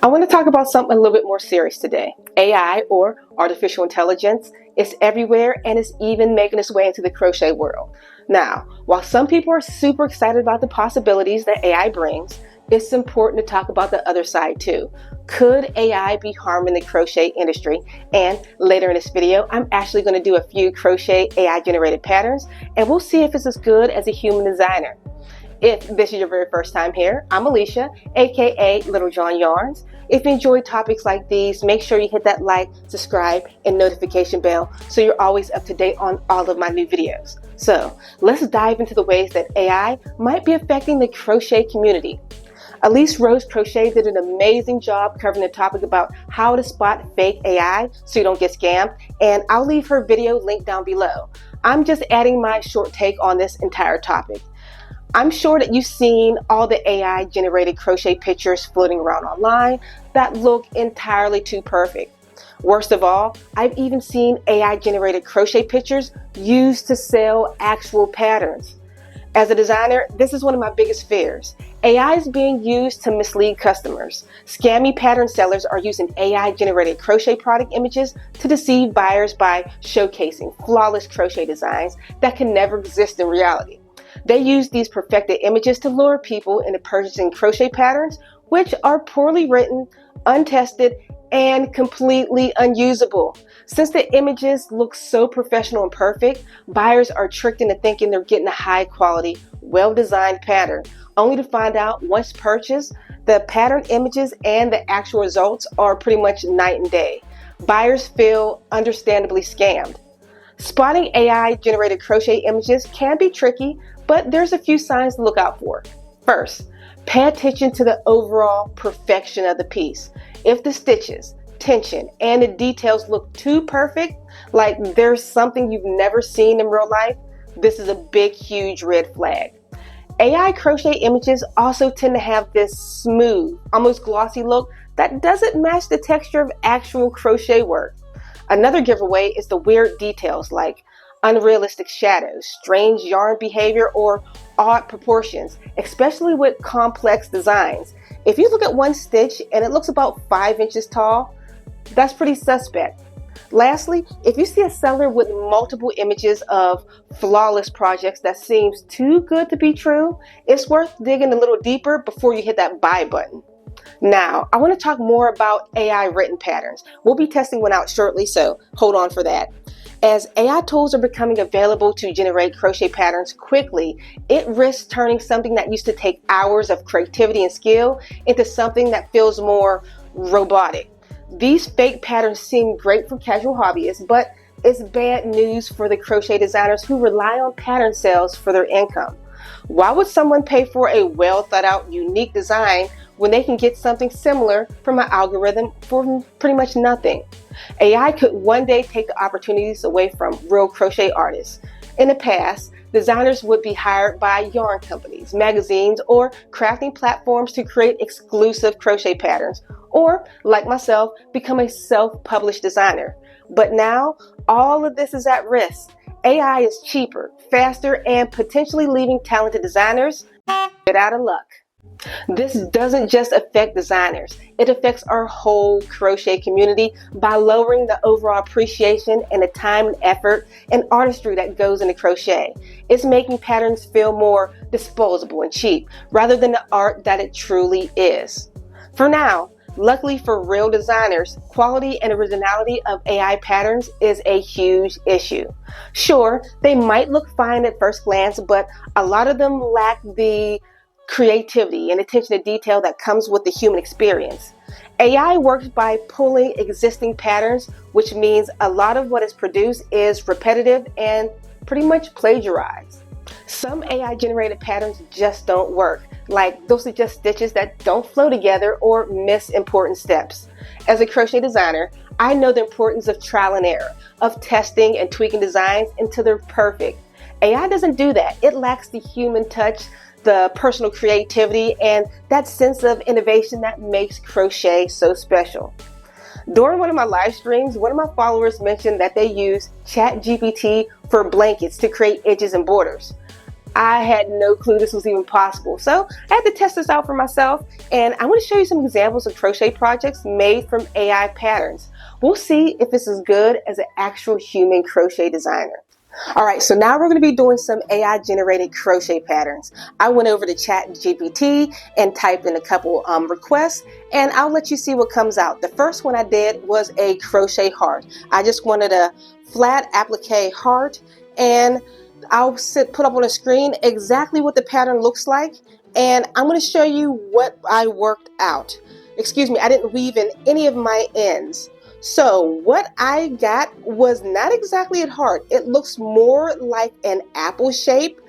I want to talk about something a little bit more serious today. AI, or artificial intelligence, is everywhere and is even making its way into the crochet world. Now, while some people are super excited about the possibilities that AI brings, it's important to talk about the other side too. Could AI be harming the crochet industry? And later in this video, I'm actually going to do a few crochet AI generated patterns, and we'll see if it's as good as a human designer. If this is your very first time here, I'm Alicia, aka Little John Yarns. If you enjoy topics like these, make sure you hit that like, subscribe, and notification bell so you're always up to date on all of my new videos. So let's dive into the ways that AI might be affecting the crochet community. Elise Rose Crochet did an amazing job covering the topic about how to spot fake AI so you don't get scammed, and I'll leave her video linked down below. I'm just adding my short take on this entire topic. I'm sure that you've seen all the AI generated crochet pictures floating around online that look entirely too perfect. Worst of all, I've even seen AI generated crochet pictures used to sell actual patterns. As a designer, this is one of my biggest fears. AI is being used to mislead customers. Scammy pattern sellers are using AI generated crochet product images to deceive buyers by showcasing flawless crochet designs that can never exist in reality. They use these perfected images to lure people into purchasing crochet patterns, which are poorly written, untested, and completely unusable. Since the images look so professional and perfect, buyers are tricked into thinking they're getting a high quality, well-designed pattern, only to find out once purchased, the pattern images and the actual results are pretty much night and day. Buyers feel understandably scammed. Spotting AI-generated crochet images can be tricky, but there's a few signs to look out for. First, pay attention to the overall perfection of the piece. If the stitches, tension, and the details look too perfect, like there's something you've never seen in real life, this is a big, huge red flag. AI crochet images also tend to have this smooth, almost glossy look that doesn't match the texture of actual crochet work. Another giveaway is the weird details like unrealistic shadows, strange yarn behavior, or odd proportions, especially with complex designs. If you look at one stitch and it looks about 5 inches tall, that's pretty suspect. Lastly, if you see a seller with multiple images of flawless projects that seems too good to be true, it's worth digging a little deeper before you hit that buy button. Now, I want to talk more about AI written patterns. We'll be testing one out shortly, so hold on for that. As AI tools are becoming available to generate crochet patterns quickly, it risks turning something that used to take hours of creativity and skill into something that feels more robotic. These fake patterns seem great for casual hobbyists, but it's bad news for the crochet designers who rely on pattern sales for their income. Why would someone pay for a well thought out, unique design when they can get something similar from an algorithm for pretty much nothing? AI could one day take the opportunities away from real crochet artists. In the past, designers would be hired by yarn companies, magazines, or crafting platforms to create exclusive crochet patterns, or, like myself, become a self-published designer. But now, all of this is at risk. AI is cheaper, faster, and potentially leaving talented designers out of luck. This doesn't just affect designers, it affects our whole crochet community by lowering the overall appreciation and the time and effort and artistry that goes into crochet. It's making patterns feel more disposable and cheap rather than the art that it truly is. For now, luckily for real designers, quality and originality of AI patterns is a huge issue. Sure, they might look fine at first glance, but a lot of them lack the creativity and attention to detail that comes with the human experience. AI works by pulling existing patterns, which means a lot of what is produced is repetitive and pretty much plagiarized. Some AI generated patterns just don't work, like those are just stitches that don't flow together or miss important steps. As a crochet designer, I know the importance of trial and error, of testing and tweaking designs until they're perfect. AI doesn't do that. It lacks the human touch, the personal creativity, and that sense of innovation that makes crochet so special. During one of my live streams, one of my followers mentioned that they use ChatGPT for blankets to create edges and borders. I had no clue this was even possible. So I had to test this out for myself, and I want to show you some examples of crochet projects made from AI patterns. We'll see if it's as good as an actual human crochet designer. Alright, so now we're going to be doing some AI generated crochet patterns. I went over to ChatGPT and typed in a couple requests, and I'll let you see what comes out. The first one I did was a crochet heart. I just wanted a flat applique heart, and I'll put up on a screen exactly what the pattern looks like, and I'm going to show you what I worked out. Excuse me, I didn't weave in any of my ends. So what I got was not exactly a heart. It looks more like an apple shape.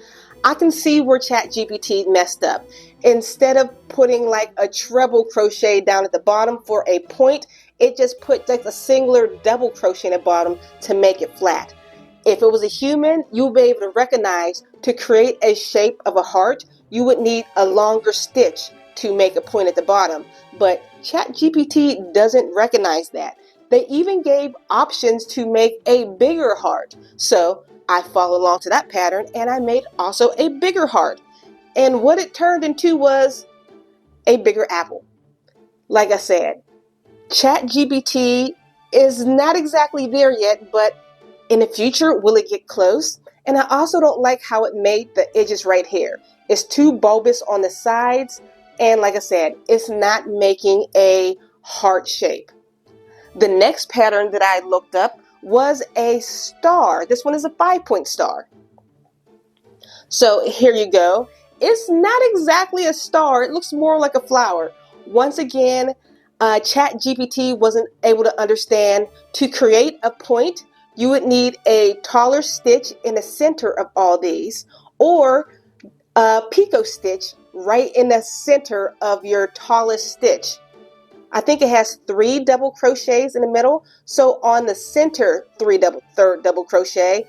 I can see where ChatGPT messed up. Instead of putting like a treble crochet down at the bottom for a point, it just put like a singular double crochet at the bottom to make it flat. If it was a human, you'll be able to recognize to create a shape of a heart, you would need a longer stitch to make a point at the bottom. But ChatGPT doesn't recognize that. They even gave options to make a bigger heart. So I followed along to that pattern and I made also a bigger heart. And what it turned into was a bigger apple. Like I said, ChatGPT is not exactly there yet, but in the future, will it get close? And I also don't like how it made the edges right here. It's too bulbous on the sides. And like I said, it's not making a heart shape. The next pattern that I looked up was a star. This one is a 5-point star. So here you go. It's not exactly a star. It looks more like a flower. Once again, ChatGPT wasn't able to understand to create a point, you would need a taller stitch in the center of all these, or a picot stitch right in the center of your tallest stitch. I think it has 3 double crochets in the middle, so on the center third double crochet,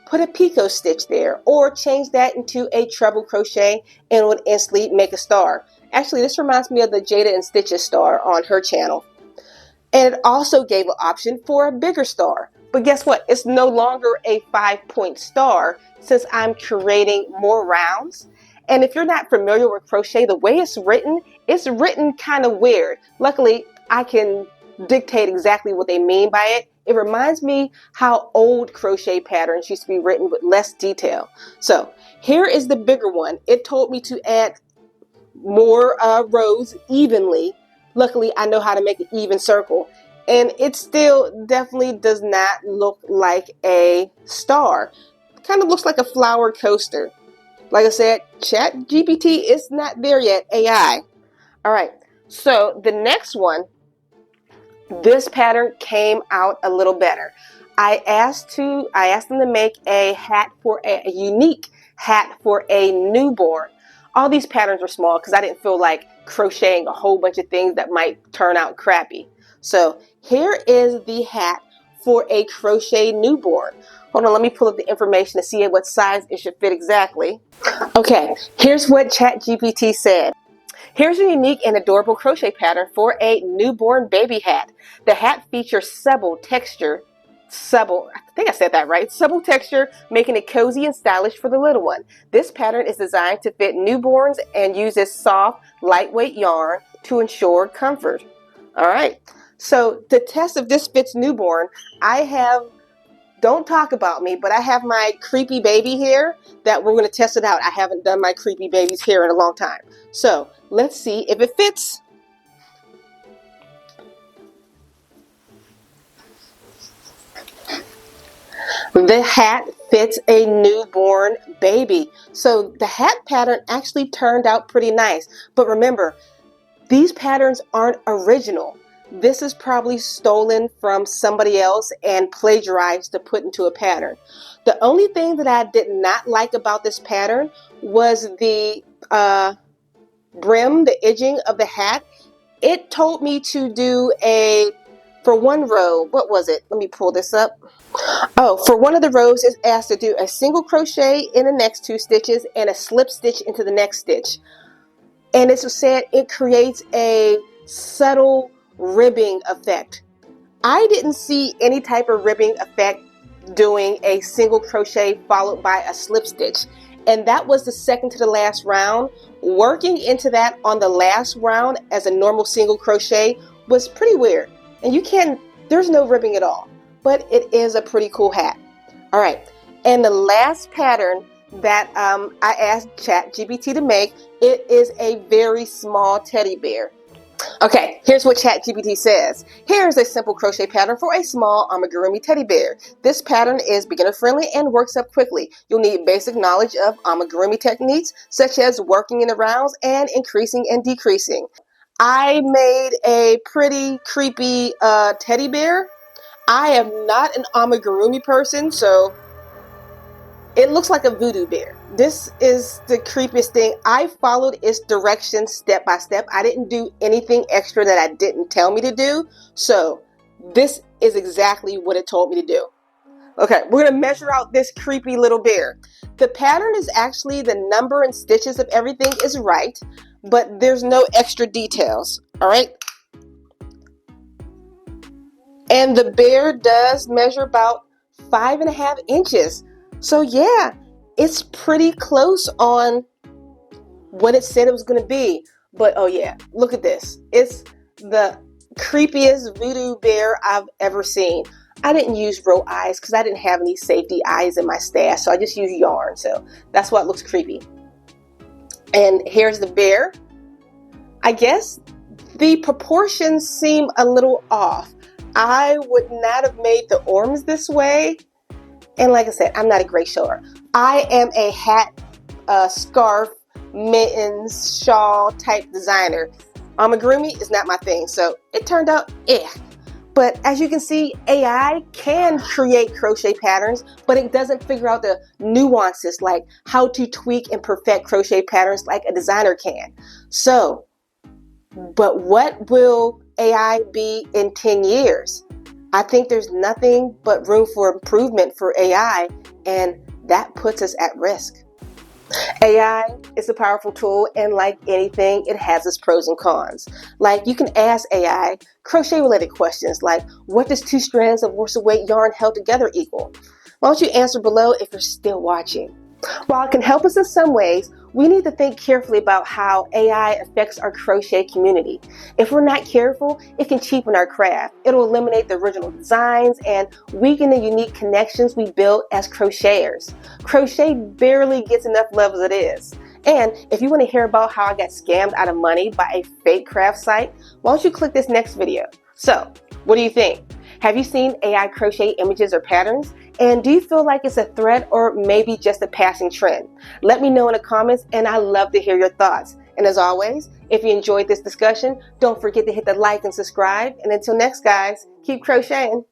put a picot stitch there, or change that into a treble crochet and it would instantly make a star. Actually, this reminds me of the Jada and Stitches star on her channel. And it also gave an option for a bigger star. But guess what? It's no longer a 5-point star since I'm creating more rounds. And if you're not familiar with crochet, the way it's written kind of weird. Luckily, I can dictate exactly what they mean by it. It reminds me how old crochet patterns used to be written with less detail. So here is the bigger one. It told me to add more rows evenly. Luckily, I know how to make an even circle. And it still definitely does not look like a star. It kind of looks like a flower coaster. Like I said, ChatGPT is not there yet, AI. All right, so the next one, this pattern came out a little better. I asked them to make a hat for a unique hat for a newborn. All these patterns were small because I didn't feel like crocheting a whole bunch of things that might turn out crappy. So here is the hat for a crochet newborn. Hold on, let me pull up the information to see what size it should fit exactly. Okay, here's what ChatGPT said. Here's a unique and adorable crochet pattern for a newborn baby hat. The hat features supple texture, I think I said that right, supple texture, making it cozy and stylish for the little one. This pattern is designed to fit newborns and uses soft, lightweight yarn to ensure comfort. All right, so to test if this fits newborn, don't talk about me, but I have my creepy baby here that we're going to test it out. I haven't done my creepy baby's hair in a long time. So let's see if it fits. The hat fits a newborn baby. So the hat pattern actually turned out pretty nice. But remember, these patterns aren't original. This is probably stolen from somebody else and plagiarized to put into a pattern. The only thing that I did not like about this pattern was the brim, the edging of the hat. It told me to do for one row, what was it? Let me pull this up. Oh, for one of the rows, it's asked to do a single crochet in the next 2 stitches and a slip stitch into the next stitch. And it said it creates a subtle ribbing effect. I didn't see any type of ribbing effect doing a single crochet followed by a slip stitch. and that was the second to the last round. Working into that on the last round as a normal single crochet was pretty weird, and there's no ribbing at all, but it is a pretty cool hat. All right, and the last pattern that I asked ChatGPT to make, it is a very small teddy bear. Okay, here's what ChatGPT says. Here's a simple crochet pattern for a small amigurumi teddy bear. This pattern is beginner friendly and works up quickly. You'll need basic knowledge of amigurumi techniques, such as working in the rounds and increasing and decreasing. I made a pretty creepy teddy bear. I am not an amigurumi person, so it looks like a voodoo bear. This is the creepiest thing. I followed its directions step by step. I didn't do anything extra that I didn't tell me to do. So this is exactly what it told me to do. Okay, we're gonna measure out this creepy little bear. The pattern is actually, the number and stitches of everything is right, but there's no extra details, all right? And the bear does measure about 5.5 inches. So yeah, it's pretty close on what it said it was going to be. But oh yeah, look at this. It's the creepiest voodoo bear I've ever seen. I didn't use row eyes because I didn't have any safety eyes in my stash, so I just used yarn. So that's why it looks creepy. And here's the bear. I guess the proportions seem a little off. I would not have made the arms this way. And like I said, I'm not a great shower. I am a hat, scarf, mittens, shawl type designer. Amigurumi is not my thing, so it turned out But as you can see, AI can create crochet patterns, but it doesn't figure out the nuances, like how to tweak and perfect crochet patterns like a designer can. So, but what will AI be in 10 years? I think there's nothing but room for improvement for AI, and that puts us at risk. AI is a powerful tool, and like anything, it has its pros and cons. Like, you can ask AI crochet-related questions like, what does 2 strands of worsted weight yarn held together equal? Why don't you answer below if you're still watching? While it can help us in some ways, we need to think carefully about how AI affects our crochet community. If we're not careful, it can cheapen our craft. It'll eliminate the original designs and weaken the unique connections we built as crocheters. Crochet barely gets enough love as it is. And if you want to hear about how I got scammed out of money by a fake craft site, why don't you click this next video? So, what do you think? Have you seen AI crochet images or patterns? And do you feel like it's a threat or maybe just a passing trend? Let me know in the comments, and I love to hear your thoughts. And as always, if you enjoyed this discussion, don't forget to hit the like and subscribe. And until next, guys, keep crocheting.